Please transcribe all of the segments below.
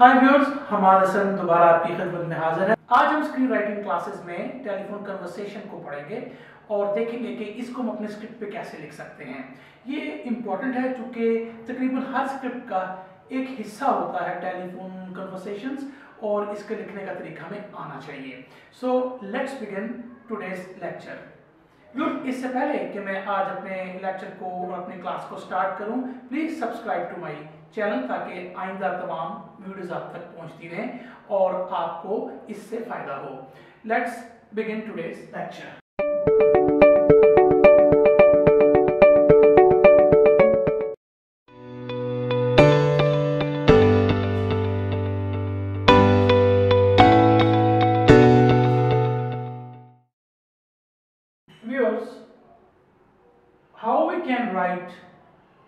हाय viewers, हमारा सन दोबारा आपकी खिदमत में हाजिर है। आज हम स्क्रीन राइटिंग क्लासेस में टेलीफोन कन्वर्सेशन को पढ़ेंगे और देखेंगे कि इसको हम अपने स्क्रिप्ट पे कैसे लिख सकते हैं। ये इम्पॉर्टेंट है क्योंकि तकरीबन हर स्क्रिप्ट का एक हिस्सा होता है टेलीफोन कन्वर्सेशंस और इसके लिखने का तरीका हमें आना चाहिए। So let's begin today's lecture. इससे पहले कि मैं आज अपने लेक्चर को और अपनी क्लास को स्टार्ट करूं, please subscribe to my channel ताकि आइंदा तमाम वीडियोस आप तक पहुंचती रहें और आपको इससे फायदा हो। Let's begin today's lecture. Viewers, how we can write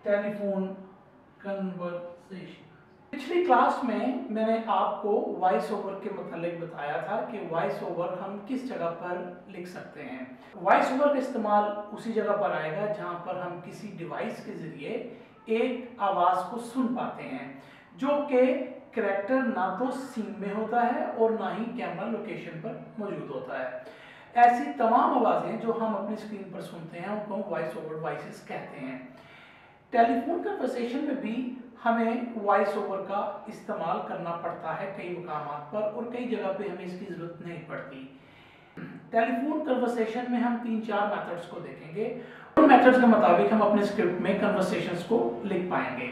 telephone conversation? पिछली क्लास में मैंने आपको वॉइस ओवर के मतलब बताया था कि वॉइस ओवर हम किस जगह पर लिख सकते हैं। वॉइस ओवर का इस्तेमाल उसी जगह पर आएगा जहां पर हम किसी डिवाइस के जरिए एक आवाज को सुन पाते हैं जो कि कैरेक्टर ना तो सीन में होता है और ना ही कैमरा लोकेशन पर मौजूद होता है। ऐसी तमाम आवाजें जो हम अपनी स्क्रीन पर सुनते हैं उनको वॉइस ओवर वॉइसेस कहते हैं। टेलीफोन कन्वर्सेशन में भी हमें वॉइस ओवर का इस्तेमाल करना पड़ता है कई मुकामात पर और कई जगह पे हमें इसकी जरूरत नहीं पड़ती। टेलीफोन कन्वर्सेशन में हम 3-4 मेथड्स को देखेंगे। उन मेथड्स के मुताबिक हम अपने स्क्रिप्ट में कन्वर्सेशंस को लिख पाएंगे।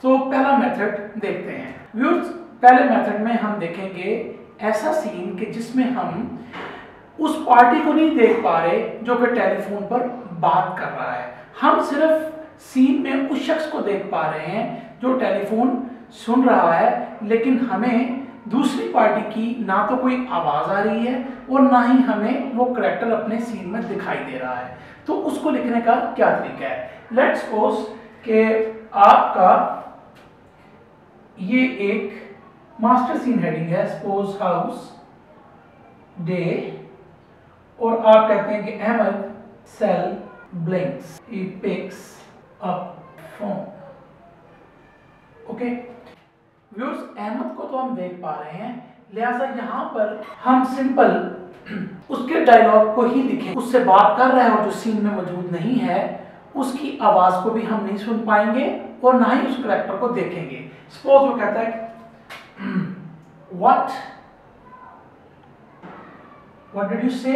तो पहला मेथड देखते हैं। व्यूअर्स, पहले मेथड में हम देखेंगे ऐसा सीन कि जिसमें हम उस पार्टी को नहीं देख पा रहे जो कि टेलीफोन पर बात कर रहा है। हम सिर्फ सीन में उस शख्स को देख पा रहे हैं जो टेलीफोन सुन रहा है, लेकिन हमें दूसरी पार्टी की ना तो कोई आवाज आ रही है और ना ही हमें वो कैरेक्टर अपने सीन में दिखाई दे रहा है। तो उसको लिखने का क्या तरीका है? लेट्स सपोज कि आपका ये एक मास्टर सीन हेडिंग है, सपोज हाउस डे, और आप कहते हैं कि Ahmed cell blinks, he picks up phone. Okay viewers, Ahmed को तो हम देख पा रहे हैं, लिहाजा यहां पर हम सिंपल उसके डायलॉग को ही लिखें। उससे बात कर रहा है और जो सीन में मौजूद नहीं है उसकी आवाज को भी हम नहीं सुन पाएंगे और ना ही उस कैरेक्टर को देखेंगे। सपोज वो कहता है व्हाट डिड यू से,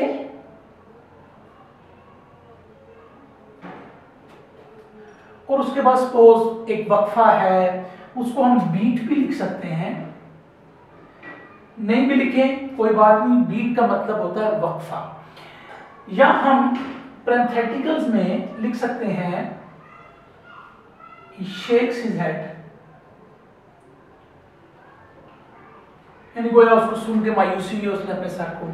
और उसके बाद सपोज एक वक्फा है, उसको हम बीट भी लिख सकते हैं, नहीं भी लिखें कोई बात नहीं, बीट का मतलब होता है वक्फा। या हम पैरेंथेटिकल्स में लिख सकते हैं शेक्स हिज हेड, यानी गोया उसको सुन के मायूसी हुई, उसने अपने सर को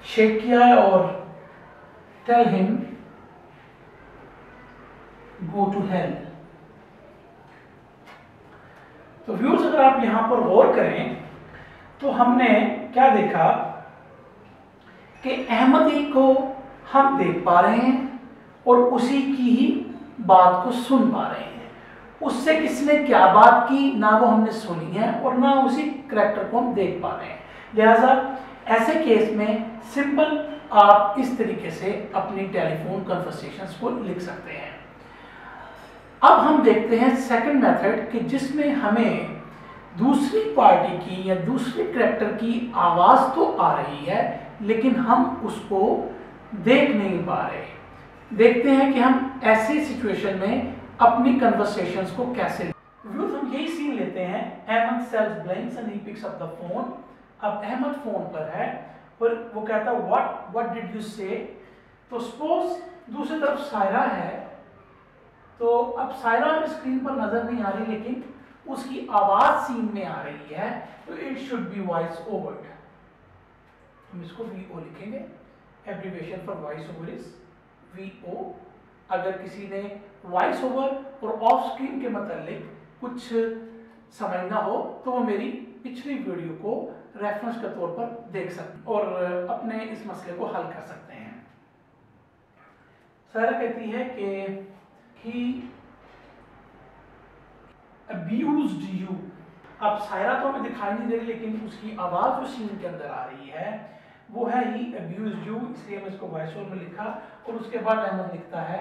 शेक किया है, और tell him go to hell. तो व्यूअर्स, अगर आप यहां पर गौर करें तो हमने क्या देखा कि अहमदी को हम देख पा रहे हैं और उसी की ही बात को सुन पा रहे हैं। उससे किसने क्या बात की ना वो हमने सुनी है और ना उसी कैरेक्टर को हम देख पा रहे हैं। लिहाजा ऐसे केस में सिंपल आप इस तरीके से अपनी टेलीफोन कन्वर्सेशंस को लिख सकते हैं। अब हम देखते हैं सेकंड मेथड कि जिसमें हमें दूसरी पार्टी की या दूसरे कैरेक्टर की आवाज तो आ रही है लेकिन हम उसको देख नहीं पा रहे। देखते हैं कि हम ऐसी सिचुएशन में अपनी कन्वर्सेशंस को कैसे। हम यही सीन लेते हैं, Ahmed cells blinks and he picks up the phone. अब अहमद फोन पर है और वो कहता है व्हाट डिड यू से। तो सपोज दूसरी तरफ सायरा है, तो अब सायरा हमें स्क्रीन पर नजर नहीं आ रही लेकिन उसकी आवाज सीन में आ रही है, तो it should be voice over. हम इसको VO लिखेंगे। Abbreviation for voice over is VO। अगर किसी ने वॉइस ओवर और ऑफ स्क्रीन के मतलब कुछ समझना हो तो वो मेरी पिछली वीडियो को रेफरेंस के तौर पर देख सकते और अपने इस मसले को हल कर सकते हैं। सायरा कहती है कि he abused you। अब सायरा तो हमें दिखाई नहीं दे रही, लेकिन उसकी आवाज़ जो सीन के अंदर आ रही है वो है ही अब्यूज यू, इसलिए मैं इसको वॉइस ओवर में लिखा। और उसके बाद अहमद लिखता है,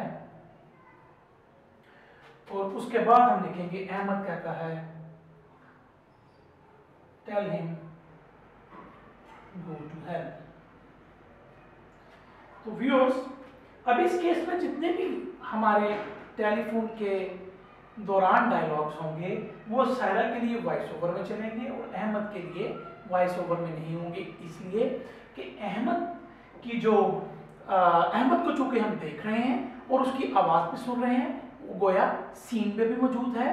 और उसके बाद हम लिखेंगे अहमद कहता है tell him go to hell. तो व्यूअर्स, अब इस केस में जितने भी हमारे टेलीफोन के दौरान डायलॉग्स होंगे वो सायरा के लिए वॉइस ओवर में चलेंगे और अहमद के लिए वॉइस ओवर में नहीं होंगे, इसलिए कि अहमद की जो अहमद को चूंकि हम देख रहे हैं और उसकी आवाज़ भी सुन रहे हैं, वो गोया सीन पे भी मौजूद है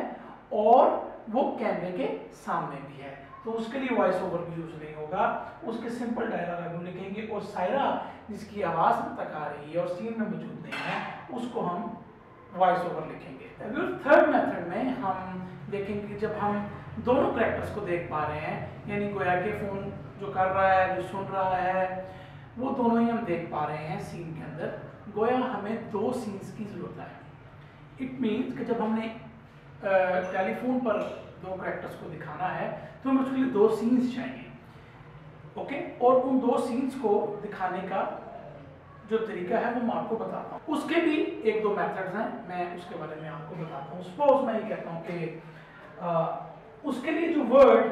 और वो कैमरे के सामने भी है, तो उसके लिए वॉइस ओवर भी यूज नहीं होगा। उसके सिंपल डायलॉग हम लिखेंगे और सायरा जिसकी आवाज़ अब तक आ रही है और सीन में मौजूद नहीं है उसको हम वॉइस ओवर लिखेंगे। थर्ड मेथड में हम देखेंगे कि जब हम दोनों कैरेक्टर्स को देख पा रहे हैं, यानी गोया के फ़ोन जो कर रहा है, जो सुन रहा है, वो दोनों ही हम देख पा रहे हैं सीन के अंदर, गोया हमें दो सीन्स की ज़रूरत है। इट मीन्स कि जब हमने टेलीफोन पर दो कैरेक्टर्स को दिखाना है तो हमें उसके लिए दो सीन्स चाहिए, ओके। और उन दो सीन्स को दिखाने का जो तरीका है वो मैं आपको बताता हूँ। उसके भी एक दो मेथड्स हैं, मैं उसके बारे में आपको बताता हूँ। सपोज मैं ये कहता हूँ कि उसके लिए जो वर्ड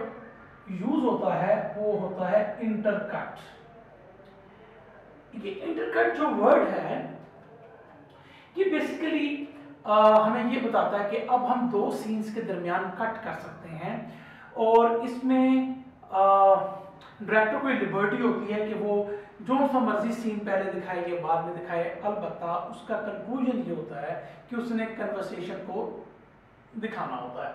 यूज होता है वो होता है इंटरकट। ये इंटरकट जो वर्ड है ये बेसिकली हमें ये बताता है कि अब हम दो सीन्स के दरमियान कट कर सकते हैं, और इसमें डायरेक्टर को लिबर्टी होती है कि वो जो सा मर्जी सीन पहले दिखाए या बाद में दिखाए, अलबत्ता उसका कंक्लूजन ये होता है कि उसने कन्वर्सेशन को दिखाना होता है,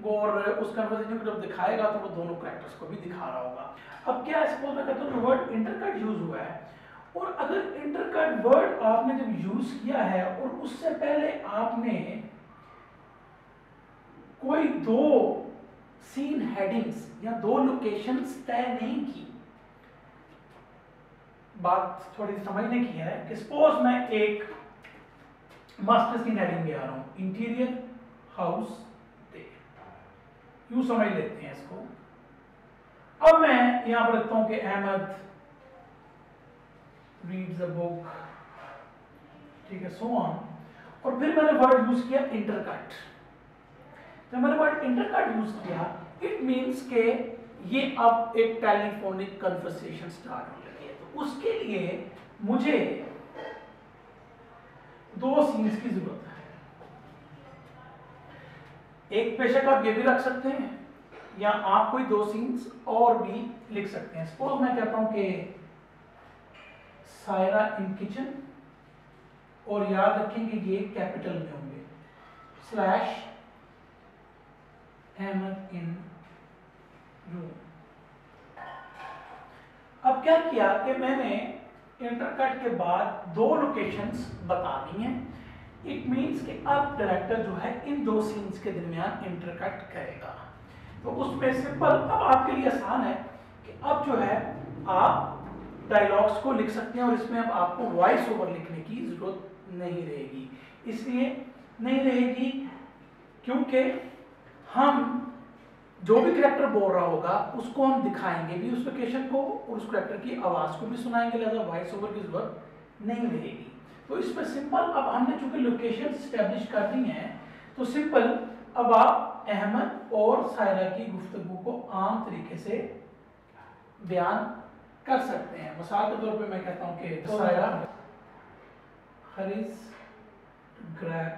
और उस कन्वर्सेशन को जब दिखाएगा तो वो दोनों कैरेक्टर्स को भी दिखा रहा होगा। अब क्या है, सपोज मैं कहता हूँ जो वर्ड इंटरकट यूज हुआ है, और अगर इंटरकट वर्ड आपने जब यूज किया है और उससे पहले आपने कोई दो सीन हेडिंग्स या दो लोकेशंस तय नहीं की, बात थोड़ी समझने की है कि सपोज मैं एक मास्टर सीन हेडिंग ले आ रहा हूं, इंटीरियर हाउस डे, यूं समझ लेते हैं इसको। अब मैं यहां पर लिखता हूं कि अहमद रीड्स अ बुक, ठीक है, सो ऑन, और फिर मैंने वर्ड यूज किया इंटरकट। जब मैंने वर्ड इंटरकट यूज किया, इट मीन्स के ये अब एक टेलीफोनिक कन्वर्सेशन स्टार्ट हो रही है, तो उसके लिए मुझे दो सीन्स की जरूरत है। एक बेशक आप ये भी रख सकते हैं या आप कोई दो सीन्स और भी लिख सकते हैं। सपोज मैं कहता हूं कि सायरा इन किचन, और याद रखेंगे ये कैपिटल में होंगे, स्लैश अहमद इन रूम। अब क्या किया कि मैंने इंटरकट के बाद दो लोकेशंस बता दी हैं। इट मीन्स कि अब डायरेक्टर जो है इन दो सीन्स के दरमियान इंटरकट करेगा, तो उसमें सिंपल अब आपके लिए आसान है कि अब जो है आप डायलॉग्स को लिख सकते हैं और इसमें अब आपको वॉइस ओवर लिखने की जरूरत नहीं रहेगी। इसलिए नहीं रहेगी क्योंकि हम जो भी कैरेक्टर बोल रहा होगा उसको हम दिखाएंगे भी उस लोकेशन को और उस कैरेक्टर की आवाज़ को भी सुनाएंगे, लिहाजा वॉइस ओवर की जरूरत नहीं रहेगी। तो इसमें सिंपल अब हमने चूंकि लोकेशन स्टैब्लिश कर दी हैं, तो सिंपल अब आप अहमद और सायरा की गुफ्तगू को आम तरीके से बयान कर सकते हैं। मिसाल के तौर पे मैं कहता हूं कि Saira hurries to grab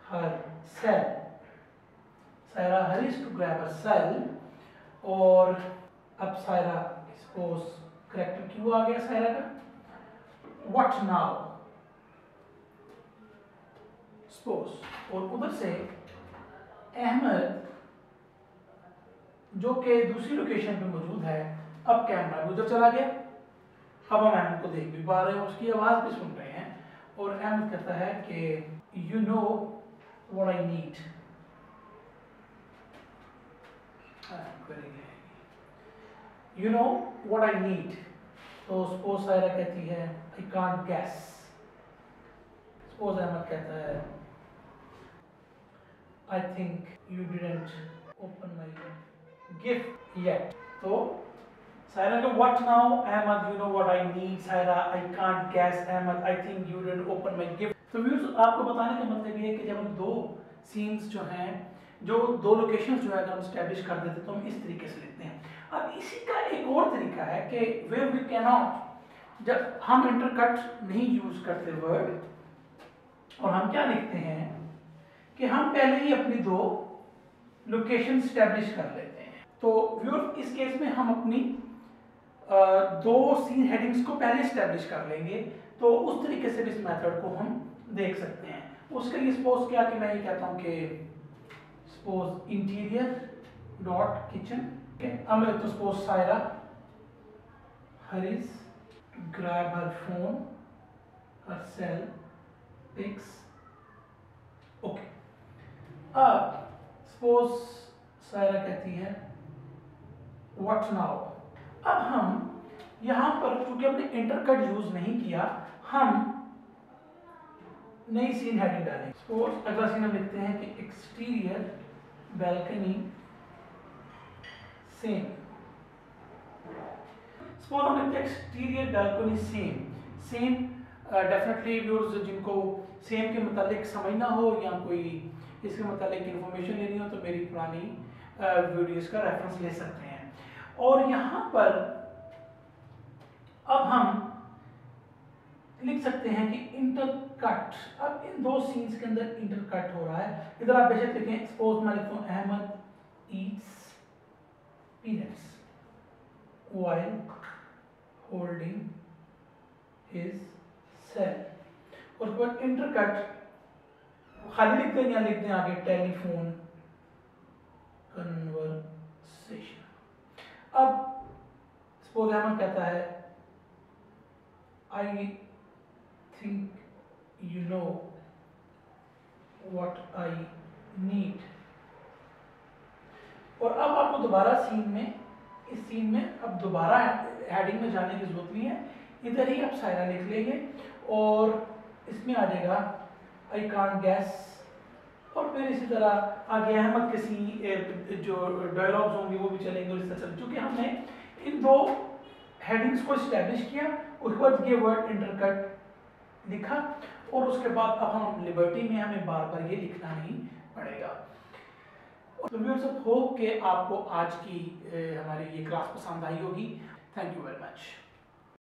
her cell, Saira hurries to grab her cell, और अब सायरा सपोज करेक्टर क्यों आ गया सायरा का, what now सपोज, और उधर से अहमद जो कि दूसरी लोकेशन पे मौजूद है, अब कैमरा भी उधर चला गया, अब हम अहमद को देख भी पा रहे हैं, उसकी आवाज़ भी सुन रहे हैं, और अहमद कहता है कि you know what I need, you know what I need. तो सपोज सायरा कहती है I can't guess, suppose Ahmed कहता है I think you didn't open my gift yet. तो सायरा को what now Ahmed, you know what I need Saira, I can't guess Ahmed, I think you didn't open my gift. तो viewers आपको बताने का मतलब ये है कि जब हम दो सीन्स जो हैं, जो दो लोकेशंस जो है अगर हम स्टैब्लिश कर देते तो हम इस तरीके से लिखते हैं। अब इसी का एक और तरीका है कि वेयर वी कैन नॉट, जब हम इंटरकट नहीं यूज करते वर्ड और हम क्या लिखते हैं कि हम पहले ही अपनी दो लोकेशन स्टैब्लिश कर लेते हैं। तो व्यूअर्स इस केस में हम अपनी दो सीन हेडिंग्स को पहले स्टैब्लिश कर लेंगे। तो उस तरीके से भी इस मेथड को हम देख सकते हैं। उसके लिए सपोज क्या कि मैं ये कहता हूँ कि सपोज इंटीरियर डॉट किचन, अब मैं तो suppose Saira hurries to grab her phone, her cell picks, okay. अब सपोज सायरा कहती है व्हाट नाउ। अब हम यहां पर चूंकि हमने इंटरकट यूज नहीं किया, हम नई सीन हेडिंग डालेंगे। सपोज अगला सीन हम लिखते हैं कि एक्सटीरियर बैल्कनी सेम। सपोज हम लिखते हैं exterior balcony same definitely viewers जिनको सेम के मतलब समझना हो या कोई इसके मतलब इंफॉर्मेशन लेनी हो तो मेरी पुरानी वीडियोस का रेफरेंस ले सकते हैं। और यहाँ पर अब हम लिख सकते हैं कि इंटरकट। अब इन दो सीन्स के अंदर इंटरकट हो रहा है। इधर आप बेशक लिखें, सपोज मैं लिखता हूँ Ahmed eats peanuts while holding his cell. और उसके बाद इंटरकट खाली लिखते हैं या लिखते हैं आगे टेलीफोन कन्वर्सेशन। अब सपोज अहमद कहता है I think you know what I need. और अब आपको दोबारा सीन में, इस सीन में अब दोबारा हेडिंग में जाने की जरूरत नहीं है, इधर ही आप सायरा लिख लेंगे और इसमें आ जाएगा आई कांट गैस। और फिर इसी तरह आगे अहमद के सी जो डायलॉग्स होंगे वो भी चलेंगे और इस तरह चूंकि हमने इन दो हेडिंग्स को इस्टेब्लिश किया, उसके बाद ये वर्ड इंटरकट लिखा और उसके बाद अब हम लिबर्टी में हमें बार बार ये लिखना नहीं पड़ेगा। तो व्यूअर्स होप कि आपको आज की हमारी ये क्लास पसंद आई होगी। Thank you very much.